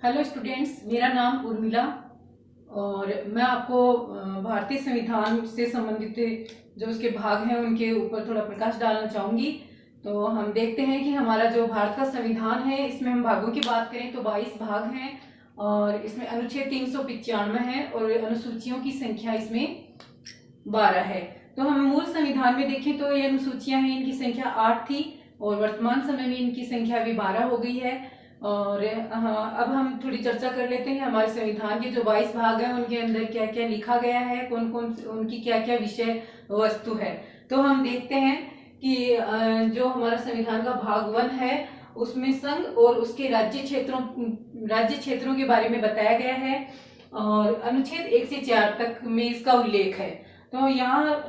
Hello students, मेरा नाम उर्मिला और मैं आपको भारतीय संविधान से संबंधित जो उसके भाग हैं उनके ऊपर थोड़ा प्रकाश डालना चाहूँगी। तो हम देखते हैं कि हमारा जो भारत का संविधान है, इसमें हम भागों की बात करें तो 22 भाग हैं और इसमें अनुच्छेद 395 है और अनुसूचियों की संख्या इसमें 12 है। तो हम मूल संविधान में देखें तो ये अनुसूचियां हैं, इनकी संख्या 8 थी और वर्तमान समय में इनकी संख्या भी 12 हो गई है। और हाँ, अब हम थोड़ी चर्चा कर लेते हैं हमारे संविधान के जो 22 भाग हैं उनके अंदर क्या क्या लिखा गया है, कौन कौन उनकी क्या क्या विषय वस्तु है। तो हम देखते हैं कि जो हमारा संविधान का भाग 1 है उसमें संघ और उसके राज्य क्षेत्रों के बारे में बताया गया है और अनुच्छेद 1 से 4 तक में इसका उल्लेख है। तो यहाँ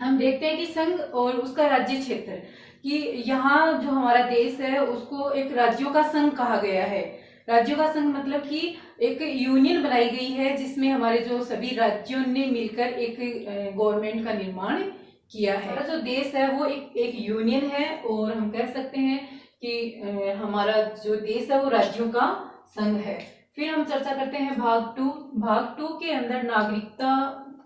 हम देखते हैं कि संघ और उसका राज्य क्षेत्र कि यहाँ जो हमारा देश है उसको एक राज्यों का संघ कहा गया है। राज्यों का संघ मतलब कि एक यूनियन बनाई गई है जिसमें हमारे जो सभी राज्यों ने मिलकर एक गवर्नमेंट का निर्माण किया है। हमारा जो देश है वो एक यूनियन है और हम कह सकते हैं कि हमारा जो देश है वो राज्यों का संघ है। फिर हम चर्चा करते हैं भाग टू के अंदर नागरिकता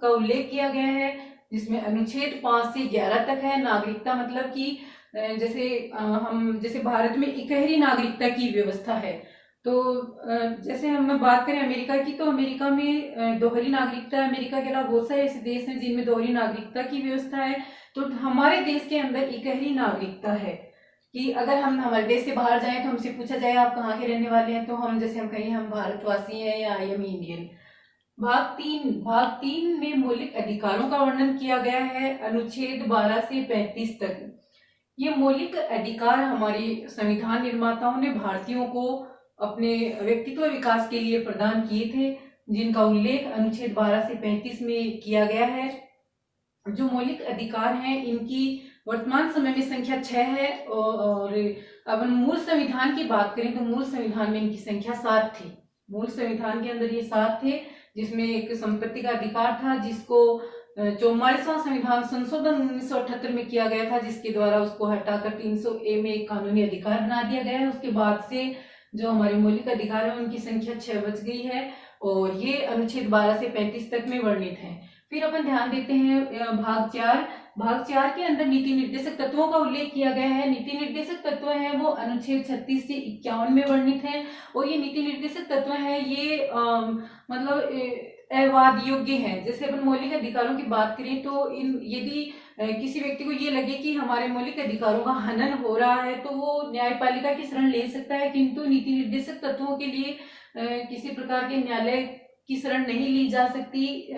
का उल्लेख किया गया है जिसमें अनुच्छेद 5 से 11 तक है। नागरिकता मतलब कि जैसे भारत में इकहरी नागरिकता की व्यवस्था है। तो जैसे हम बात करें अमेरिका की, तो अमेरिका में दोहरी नागरिकता, अमेरिका के अलावा बहुत सारे ऐसे देश हैं जिनमें दोहरी नागरिकता की व्यवस्था है। तो हमारे देश के अंदर इकहरी नागरिकता है कि अगर हम हमारे देश से बाहर जाएं तो हमसे पूछा जाए आप कहाँ के रहने वाले हैं, तो हम कहें हम भारतवासी हैं या आई एम इंडियन। भाग तीन में मौलिक अधिकारों का वर्णन किया गया है अनुच्छेद 12 से 35 तक। ये मौलिक अधिकार हमारे संविधान निर्माताओं ने भारतीयों को अपने व्यक्तित्व विकास के लिए प्रदान किए थे, जिनका उल्लेख अनुच्छेद 12 से 35 में किया गया है। जो मौलिक अधिकार हैं इनकी वर्तमान समय में संख्या 6 है और अब हम मूल संविधान की बात करें तो मूल संविधान में इनकी संख्या 7 थी। मूल संविधान के अंदर ये 7 थे, जिसमें एक संपत्ति का अधिकार था जिसको 44वां संविधान संशोधन 1978 में किया गया था, जिसके द्वारा उसको हटाकर 300A में एक कानूनी अधिकार बना दिया गया है। उसके बाद से जो हमारे मौलिक अधिकार है उनकी संख्या 6 बच गई है और ये अनुच्छेद 12 से 35 तक में वर्णित है। फिर अपन ध्यान देते हैं भाग 4 के अंदर नीति निर्देशक तत्वों का उल्लेख किया गया है। नीति निर्देशक तत्व है वो अनुच्छेद 36 से 51 में वर्णित है और ये नीति निर्देशक तत्व है ये मतलब अवाद योग्य है। जैसे अपन मौलिक अधिकारों की बात करें तो यदि किसी व्यक्ति को ये लगे कि हमारे मौलिक अधिकारों का हनन हो रहा है तो वो न्यायपालिका की शरण ले सकता है, किंतु नीति निर्देशक तत्वों के लिए किसी प्रकार के न्यायालय की शरण नहीं ली जा सकती।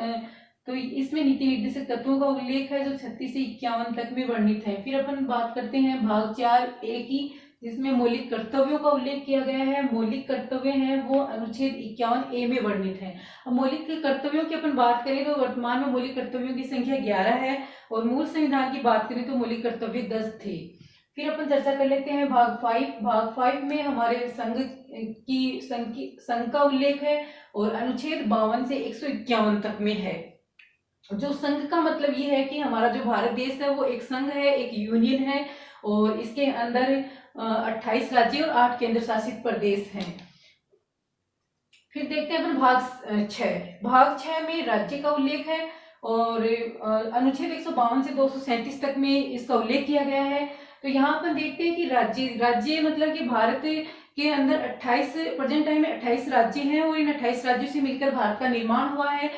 तो इसमें नीति निर्देशक तत्वों का उल्लेख है जो 36 से 51 तक में वर्णित है। फिर अपन बात करते हैं भाग 4A की, जिसमें मौलिक कर्तव्यों का उल्लेख किया गया है। मौलिक कर्तव्य हैं वो अनुच्छेद 51A में वर्णित है। अब मौलिक कर्तव्यों की अपन बात करें तो वर्तमान में मौलिक कर्तव्यों की संख्या 11 है और मूल संविधान की बात करें तो मौलिक कर्तव्य 10 थे। फिर अपन चर्चा कर लेते हैं भाग 5 में हमारे संघ का उल्लेख है और अनुच्छेद 52 से 151 तक में है। जो संघ का मतलब ये है कि हमारा जो भारत देश है वो एक संघ है, एक यूनियन है और इसके अंदर 28 राज्य और 8 केंद्र शासित प्रदेश हैं। फिर देखते हैं अपन भाग 6 में राज्य का उल्लेख है और अनुच्छेद 152 से 237 तक में इसका उल्लेख किया गया है। तो यहाँ अपन देखते हैं कि राज्य मतलब कि भारत के अंदर 28 प्रेजेंट टाइम में 28 राज्य हैं और इन 28 राज्यों से मिलकर भारत का निर्माण हुआ है।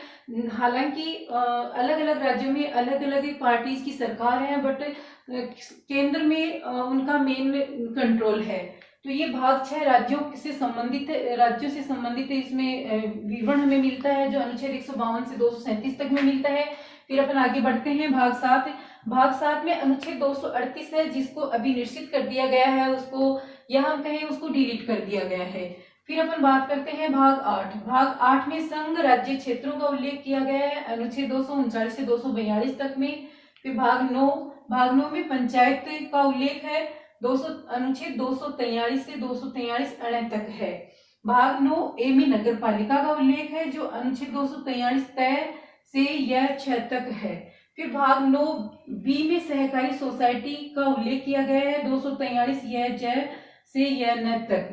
हालांकि अलग अलग राज्यों में अलग अलग पार्टीज की सरकार है, बट केंद्र में उनका मेन कंट्रोल है। तो ये भाग 6 राज्यों से संबंधित इसमें विवरण हमें मिलता है जो अनुच्छेद 152 से 237 तक में मिलता है। फिर अपन आगे बढ़ते हैं भाग 7 में अनुच्छेद 238 है जिसको अभी निश्चित कर दिया गया है, उसको या हम कहें उसको डिलीट कर दिया गया है। फिर अपन बात करते हैं भाग 8 में संघ राज्य क्षेत्रों का उल्लेख किया गया है अनुच्छेद 239 से 242 तक में। फिर भाग 9 में पंचायत का उल्लेख है अनुच्छेद 243 से 243 तक है। भाग 9A में नगर पालिका का उल्लेख है जो अनुच्छेद 243 तय से यह 6 तक है। फिर भाग 9B में सहकारी सोसाइटी का उल्लेख किया गया है 243 यह जय से यह न तक।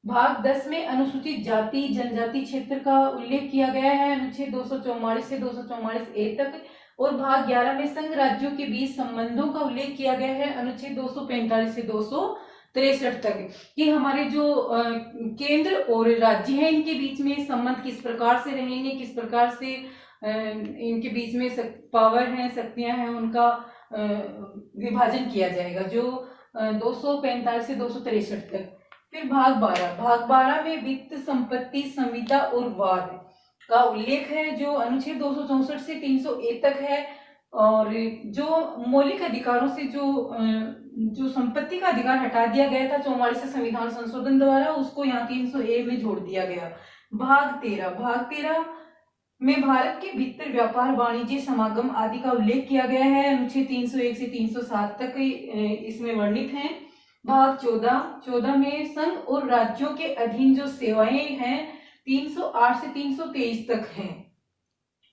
भाग 10 में अनुसूचित जाति जनजाति क्षेत्र का उल्लेख किया गया है, अनुच्छेद 244 से 244 ए तक। और भाग 11 में संघ राज्यों के बीच संबंधों का उल्लेख किया गया है, अनुच्छेद 245 से 263 तक, कि हमारे जो केंद्र और राज्य हैं इनके बीच में संबंध किस प्रकार से रहेंगे, किस प्रकार से इनके बीच में पावर हैं, शक्तियां हैं, उनका विभाजन किया जाएगा, जो 245 से 263 तक। फिर भाग 12 में वित्त संपत्ति संविदा और वाद का उल्लेख है, जो अनुच्छेद 264 से 300 ए तक है। और जो मौलिक अधिकारों से जो संपत्ति का अधिकार हटा दिया गया था 44 संविधान संशोधन द्वारा, उसको यहाँ 300 ए में जोड़ दिया गया। भाग 13 में भारत के भीतर व्यापार वाणिज्य समागम आदि का उल्लेख किया गया है, अनुच्छेद 301 से 307 तक इसमें वर्णित है। भाग 14 में संघ और राज्यों के अधीन जो सेवाएं हैं 308 से 323 तक हैं।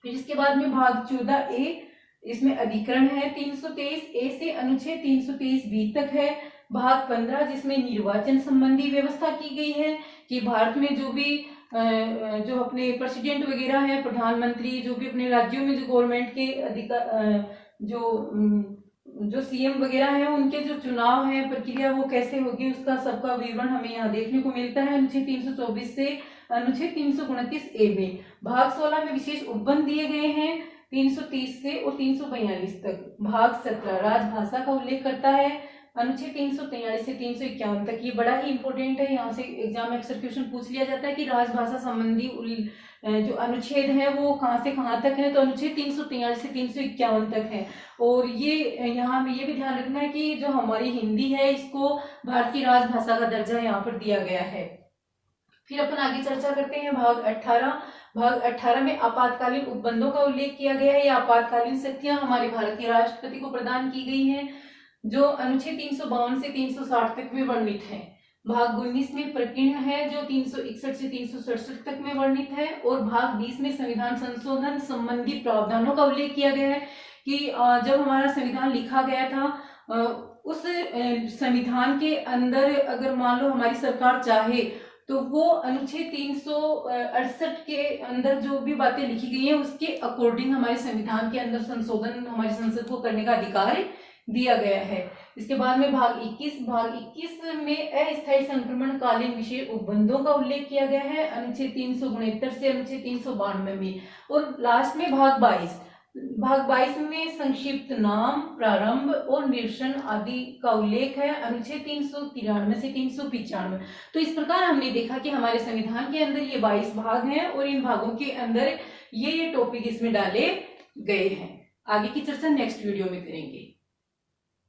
फिर इसके बाद में भाग 14 ए, इसमें अधिकरण है 323 ए से अनुच्छेद 323 बी तक है। भाग 15 जिसमें निर्वाचन संबंधी व्यवस्था की गई है, कि भारत में जो भी जो अपने प्रेसिडेंट वगैरह है, प्रधानमंत्री, जो भी अपने राज्यों में जो गवर्नमेंट के अधिकार जो सीएम वगैरह है, उनके जो चुनाव है प्रक्रिया वो कैसे होगी, उसका सबका विवरण हमें यहाँ देखने को मिलता है, अनुच्छेद 324 से अनुच्छेद 329 ए में। भाग 16 में विशेष उपबंध दिए गए हैं 330 से और 342 तक। भाग 17 राजभाषा का उल्लेख करता है, अनुच्छेद 343 से 351 तक। ये बड़ा ही इंपॉर्टेंट है, यहाँ से एग्जाम में अक्सर क्वेश्चन पूछ लिया जाता है कि राजभाषा संबंधी जो अनुच्छेद है वो कहाँ से कहाँ तक है, तो अनुच्छेद 343 से 351 तक है। और ये यहाँ में ये भी ध्यान रखना है कि जो हमारी हिंदी है इसको भारत की राजभाषा का दर्जा यहाँ पर दिया गया है। फिर अपन आगे चर्चा करते हैं भाग 18 में आपातकालीन उपबंधों का उल्लेख किया गया है। ये आपातकालीन शक्तियां हमारे भारत के राष्ट्रपति को प्रदान की गई हैं, जो अनुच्छेद 352 से 360 तक में वर्णित है। भाग 19 में प्रकीर्ण है, जो 361 से 367 तक में वर्णित है। और भाग 20 में संविधान संशोधन संबंधी प्रावधानों का उल्लेख किया गया है, कि जब हमारा संविधान लिखा गया था उस संविधान के अंदर अगर मान लो हमारी सरकार चाहे तो वो अनुच्छेद 368 के अंदर जो भी बातें लिखी गई हैं उसके अकॉर्डिंग हमारे संविधान के अंदर संशोधन हमारी संसद को करने का अधिकार दिया गया है। इसके बाद में भाग 21 में अस्थायी संक्रमण कालीन विशेष उपबंधों का उल्लेख किया गया है, अनुच्छेद 369 से अनुच्छेद 392 में। और लास्ट में भाग 22 में संक्षिप्त नाम, प्रारंभ और निरसन आदि का उल्लेख है, अनुच्छेद 393 से 395। तो इस प्रकार हमने देखा कि हमारे संविधान के अंदर ये 22 भाग हैं और इन भागों के अंदर ये टॉपिक इसमें डाले गए हैं। आगे की चर्चा नेक्स्ट वीडियो में करेंगे।